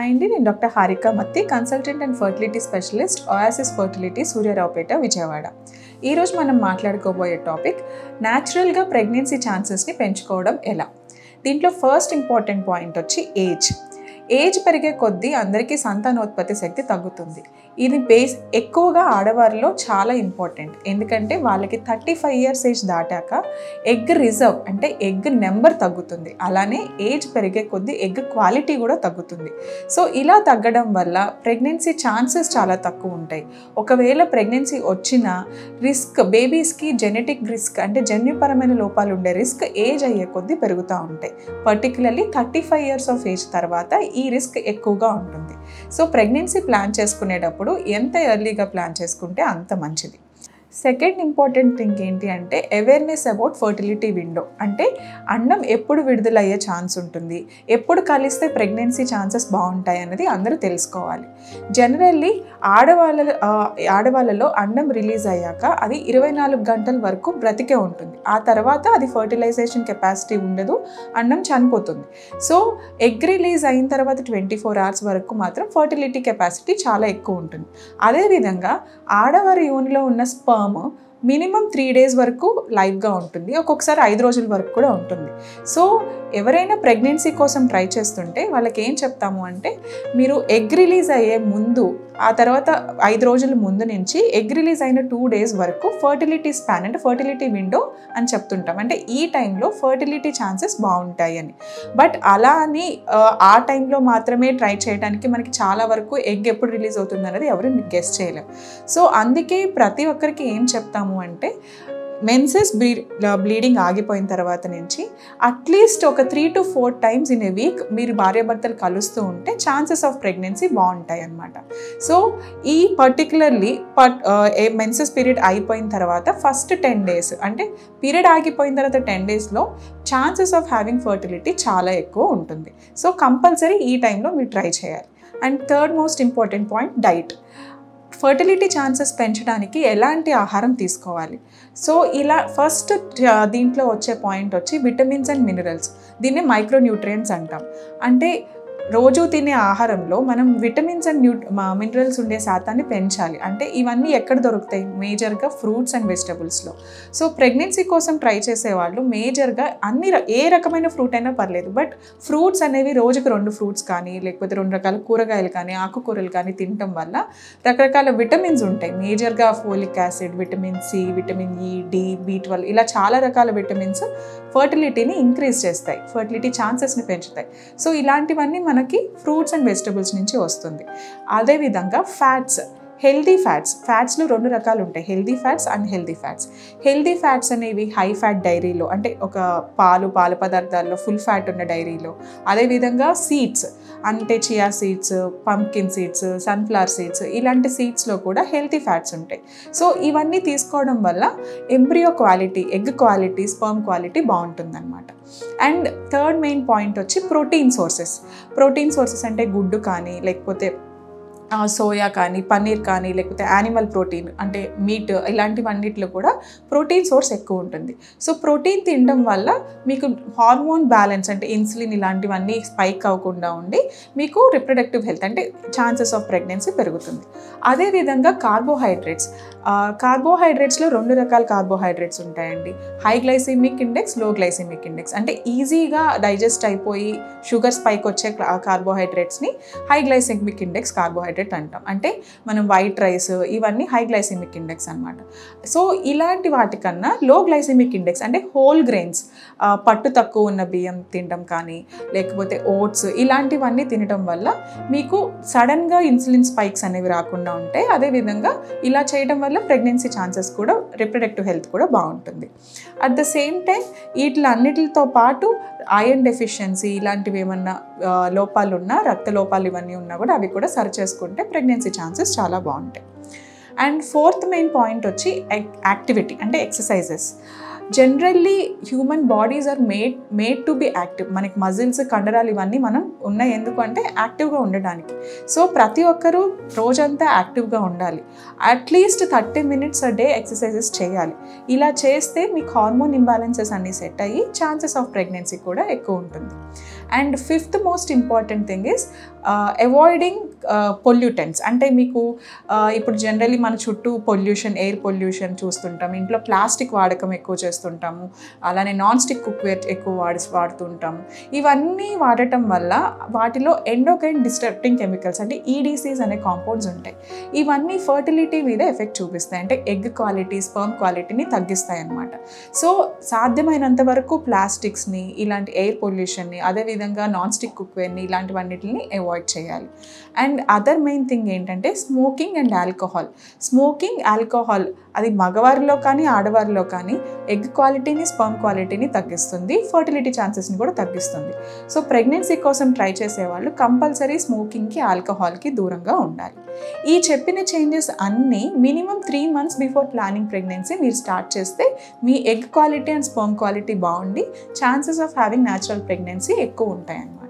Hi అండి, నేను doctor Harika Matti, consultant and fertility specialist, Oasis fertility, Suryaraopeta, Vijayawada. ఈరోజు మనం మాట్లాడుకోబోయే టాపిక్ న్యాచురల్గా ప్రెగ్నెన్సీ ఛాన్సెస్ని పెంచుకోవడం ఎలా. దీంట్లో ఫస్ట్ ఇంపార్టెంట్ పాయింట్ వచ్చి ఏజ్ పెరిగే కొద్దీ అందరికీ సంతానోత్పత్తి శక్తి తగ్గుతుంది. ఇది ఎక్కువగా ఆడవారిలో చాలా ఇంపార్టెంట్. ఎందుకంటే వాళ్ళకి 35 ఇయర్స్ ఏజ్ దాటాక ఎగ్ రిజర్వ్ అంటే ఎగ్ నెంబర్ తగ్గుతుంది. అలానే ఏజ్ పెరిగే కొద్దీ ఎగ్ క్వాలిటీ కూడా తగ్గుతుంది. సో ఇలా తగ్గడం వల్ల ప్రెగ్నెన్సీ ఛాన్సెస్ చాలా తక్కువ ఉంటాయి. ఒకవేళ ప్రెగ్నెన్సీ వచ్చినా బేబీస్కి జెనెటిక్ రిస్క్ అంటే జన్యుపరమైన లోపాలు ఉండే రిస్క్ ఏజ్ అయ్యే కొద్దీ పెరుగుతూ ఉంటాయి. పర్టికులర్లీ 35 ఇయర్స్ ఆఫ్ ఏజ్ తర్వాత ఈ రిస్క్ ఎక్కువగా ఉంటుంది. సో ప్రెగ్నెన్సీ ప్లాన్ చేసుకునేటప్పుడు ఎంత ఎర్లీగా ప్లాన్ చేసుకుంటే అంత మంచిది. సెకండ్ ఇంపార్టెంట్ థింగ్ ఏంటి అంటే అవేర్నెస్ అబౌట్ ఫర్టిలిటీ విండో. అంటే అండం ఎప్పుడు విడుదలయ్యే ఛాన్స్ ఉంటుంది, ఎప్పుడు కలిస్తే ప్రెగ్నెన్సీ ఛాన్సెస్ బాగుంటాయి అన్నది అందరూ తెలుసుకోవాలి. జనరల్లీ ఆడవాళ్ళలో అండం రిలీజ్ అయ్యాక అది 24 గంటల వరకు బ్రతికే ఉంటుంది. ఆ తర్వాత అది ఫర్టిలైజేషన్ కెపాసిటీ ఉండదు, అండం చనిపోతుంది. సో ఎగ్ రిలీజ్ అయిన తర్వాత 24 అవర్స్ వరకు మాత్రం ఫర్టిలిటీ కెపాసిటీ చాలా ఎక్కువ ఉంటుంది. అదేవిధంగా ఆడవారి యోనిలో ఉన్న స్పర్మ్ మినిమం 3 days వరకు లైవ్గా ఉంటుంది, ఒక్కొక్కసారి 5 రోజుల వరకు కూడా ఉంటుంది. సో ఎవరైనా ప్రెగ్నెన్సీ కోసం ట్రై చేస్తుంటే వాళ్ళకి ఏం చెప్తాము అంటే, మీరు ఎగ్ రిలీజ్ అయ్యే ముందు, ఆ తర్వాత 5 రోజుల ముందు నుంచి ఎగ్ రిలీజ్ అయిన 2 days వరకు ఫర్టిలిటీ స్పాన్ అంటే ఫర్టిలిటీ విండో అని చెప్తుంటాం. అంటే ఈ టైంలో ఫర్టిలిటీ ఛాన్సెస్ బాగుంటాయి అని. బట్ అలా అని ఆ టైంలో మాత్రమే ట్రై చేయడానికి మనకి చాలా వరకు ఎగ్ ఎప్పుడు రిలీజ్ అవుతుంది అనేది ఎవరు గెస్ చేయలేం. సో అందుకే ప్రతి ఒక్కరికి ఏం చెప్తాము అంటే, మెన్సెస్ బ్లీడింగ్ ఆగిపోయిన తర్వాత నుంచి అట్లీస్ట్ ఒక 3 to 4 times in a week మీరు భార్యాభర్తలు కలుస్తూ ఉంటే ఛాన్సెస్ ఆఫ్ ప్రెగ్నెన్సీ బాగుంటాయి అన్నమాట. సో ఈ పర్టికులర్లీ మెన్సెస్ పీరియడ్ అయిపోయిన తర్వాత ఫస్ట్ 10 days అంటే పీరియడ్ ఆగిపోయిన తర్వాత 10 daysలో ఛాన్సెస్ ఆఫ్ హ్యావింగ్ ఫర్టిలిటీ చాలా ఎక్కువ ఉంటుంది. సో కంపల్సరీ ఈ టైంలో మీరు ట్రై చేయాలి. And third most important point, diet. Fertility chances పెంచడానికి ఎలాంటి ఆహారం తీసుకోవాలి. సో ఇలా ఫస్ట్ దీంట్లో వచ్చే పాయింట్ వచ్చి విటమిన్స్ అండ్ మినరల్స్. దీన్ని మైక్రోన్యూట్రియంట్స్ అంటాం. అంటే రోజు తినే ఆహారంలో మనం విటమిన్స్ అండ్ మినరల్స్ ఉండే శాతాన్ని పెంచాలి. అంటే ఇవన్నీ ఎక్కడ దొరుకుతాయి? మేజర్గా ఫ్రూట్స్ అండ్ వెజిటబుల్స్లో. సో ప్రెగ్నెన్సీ కోసం ట్రై చేసేవాళ్ళు మేజర్గా ఏ రకమైన ఫ్రూట్ అయినా పర్లేదు, బట్ ఫ్రూట్స్ అనేవి రోజుకి 2 ఫ్రూట్స్ కానీ, లేకపోతే 2 రకాల కూరగాయలు కానీ, ఆకుకూరలు కానీ తినటం వల్ల రకరకాల విటమిన్స్ ఉంటాయి. మేజర్గా folic acid, vitamin C, vitamin E, D, B12 ఇలా చాలా రకాల విటమిన్స్ ఫర్టిలిటీని ఇంక్రీజ్ చేస్తాయి, ఫర్టిలిటీ ఛాన్సెస్ని పెంచుతాయి. సో ఇలాంటివన్నీ మనకి ఫ్రూట్స్ అండ్ వెజిటబుల్స్ నుంచి వస్తుంది. అదేవిధంగా హెల్దీ ఫ్యాట్స్లో 2 రకాలు ఉంటాయి, healthy fats, unhealthy fats. Healthy fats అనేవి హై ఫ్యాట్ డైరీలో, అంటే ఒక పాల పదార్థాల్లో ఫుల్ ఫ్యాట్ ఉన్న డైరీలో. అదేవిధంగా సీడ్స్ అంటే chia seeds, pumpkin seeds, sunflower seeds ఇలాంటి సీడ్స్లో కూడా హెల్తీ ఫ్యాట్స్ ఉంటాయి. సో ఇవన్నీ తీసుకోవడం వల్ల embryo quality, egg quality, sperm quality బాగుంటుందన్నమాట. అండ్ థర్డ్ మెయిన్ పాయింట్ వచ్చి ప్రోటీన్ సోర్సెస్ అంటే గుడ్డు కానీ, లేకపోతే సోయా కానీ, పన్నీర్ కానీ, లేకపోతే యానిమల్ ప్రోటీన్ అంటే మీట్, ఇలాంటివన్నిట్లో కూడా ప్రోటీన్ సోర్స్ ఎక్కువ ఉంటుంది. సో ప్రోటీన్ తినడం వల్ల మీకు హార్మోన్ బ్యాలెన్స్ అంటే ఇన్సులిన్ ఇలాంటివన్నీ స్పైక్ అవ్వకుండా ఉండి మీకు రిప్రొడక్టివ్ హెల్త్ అంటే ఛాన్సెస్ ఆఫ్ ప్రెగ్నెన్సీ పెరుగుతుంది. అదేవిధంగా కార్బోహైడ్రేట్స్లో 2 రకాల కార్బోహైడ్రేట్స్ ఉంటాయండి. హై గ్లైసెమిక్ ఇండెక్స్, లో గ్లైసెమిక్ ఇండెక్స్. అంటే ఈజీగా డైజెస్ట్ అయిపోయి షుగర్ స్పైక్ వచ్చే కార్బోహైడ్రేట్స్ని హై గ్లైసెమిక్ ఇండెక్స్ కార్బోహైడ్రేట్ అంటాం. అంటే మనం వైట్ రైస్ ఇవన్నీ హై గ్లైసెమిక్ ఇండెక్స్ అనమాట. సో ఇలాంటి వాటికన్నా లో గ్లైసెమిక్ ఇండెక్స్ అంటే హోల్ గ్రెయిన్స్, పట్టు తక్కువ ఉన్న బియ్యం తినడం కానీ, లేకపోతే ఓట్స్ ఇలాంటివన్నీ తినడం వల్ల మీకు సడన్గా ఇన్సులిన్ స్పైక్స్ అనేవి రాకుండా ఉంటాయి. అదేవిధంగా ఇలా చేయడం వల్ల ప్రెగ్నెన్సీ ఛాన్సెస్ కూడా, రిప్రొడక్టివ్ హెల్త్ కూడా బాగుంటుంది. అట్ ద సేమ్ టైం వీటిలన్నిటితో పాటు ఐరన్ డెఫిషియన్సీ ఇలాంటివి ఏమన్నా లోపాలు ఉన్నా, రక్త లోపాలు ఇవన్నీ ఉన్నా కూడా అవి కూడా సరి చేసుకుంటే ప్రెగ్నెన్సీ ఛాన్సెస్ చాలా బాగుంటాయి. అండ్ ఫోర్త్ మెయిన్ పాయింట్ వచ్చి యాక్టివిటీ అంటే exercises. Generally human bodies are made to be active. మనకి మజిల్స్, కండరాలు ఇవన్నీ మనం ఉన్నాయి ఎందుకంటే యాక్టివ్గా ఉండడానికి. సో ప్రతి ఒక్కరూ రోజంతా యాక్టివ్గా ఉండాలి. At least 30 minutes a day exercises చేయాలి. ఇలా చేస్తే మీకు హార్మోన్ ఇంబ్యాలెన్సెస్ అన్నీ సెట్ అయ్యి ఛాన్సెస్ ఆఫ్ ప్రెగ్నెన్సీ కూడా ఎక్కువ ఉంటుంది. And fifth most important thing is avoiding pollutants. అంటే మీకు ఇప్పుడు జనరలీ మన చుట్టూ పొల్యూషన్, ఎయిర్ పొల్యూషన్ చూస్తుంటాం, ఇంట్లో ప్లాస్టిక్ వాడకం ఎక్కువ చేస్తుంటాము, అలానే నాన్ స్టిక్ కుక్వేర్ ఎక్కువ వాడుతుంటాము. ఇవన్నీ వాడటం వల్ల వాటిలో ఎండోక్రైన్ డిస్టర్బింగ్ కెమికల్స్ అంటే ఈడీసీస్ అనే కాంపౌండ్స్ ఉంటాయి. ఇవన్నీ ఫర్టిలిటీ మీద ఎఫెక్ట్ చూపిస్తాయి, అంటే ఎగ్ క్వాలిటీ, స్పర్మ్ క్వాలిటీని తగ్గిస్తాయి అన్నమాట. సో సాధ్యమైనంత వరకు ప్లాస్టిక్స్ని, ఇలాంటి ఎయిర్ పొల్యూషన్ని, అదేవిధంగా నాన్ స్టిక్ కుక్వేర్ని, ఇలాంటివన్నిటిని అవాయిడ్ చేయాలి. అండ్ అదర్ మెయిన్ థింగ్ ఏంటంటే smoking and alcohol. Smoking, alcohol అది మగవారిలో కానీ ఆడవారిలో కానీ ఎగ్ క్వాలిటీని, స్పర్మ్ క్వాలిటీని తగ్గిస్తుంది, ఫర్టిలిటీ ఛాన్సెస్ని కూడా తగ్గిస్తుంది. సో ప్రెగ్నెన్సీ కోసం ట్రై చేసేవాళ్ళు కంపల్సరీ స్మోకింగ్కి, ఆల్కహాల్కి దూరంగా ఉండాలి. ఈ చెప్పిన చేంజెస్ అన్నీ minimum 3 months before planning pregnancy మీరు స్టార్ట్ చేస్తే మీ egg quality and sperm quality బాగుండి chances of having natural pregnancy ఎక్కువ ఉంటాయి అన్నమాట.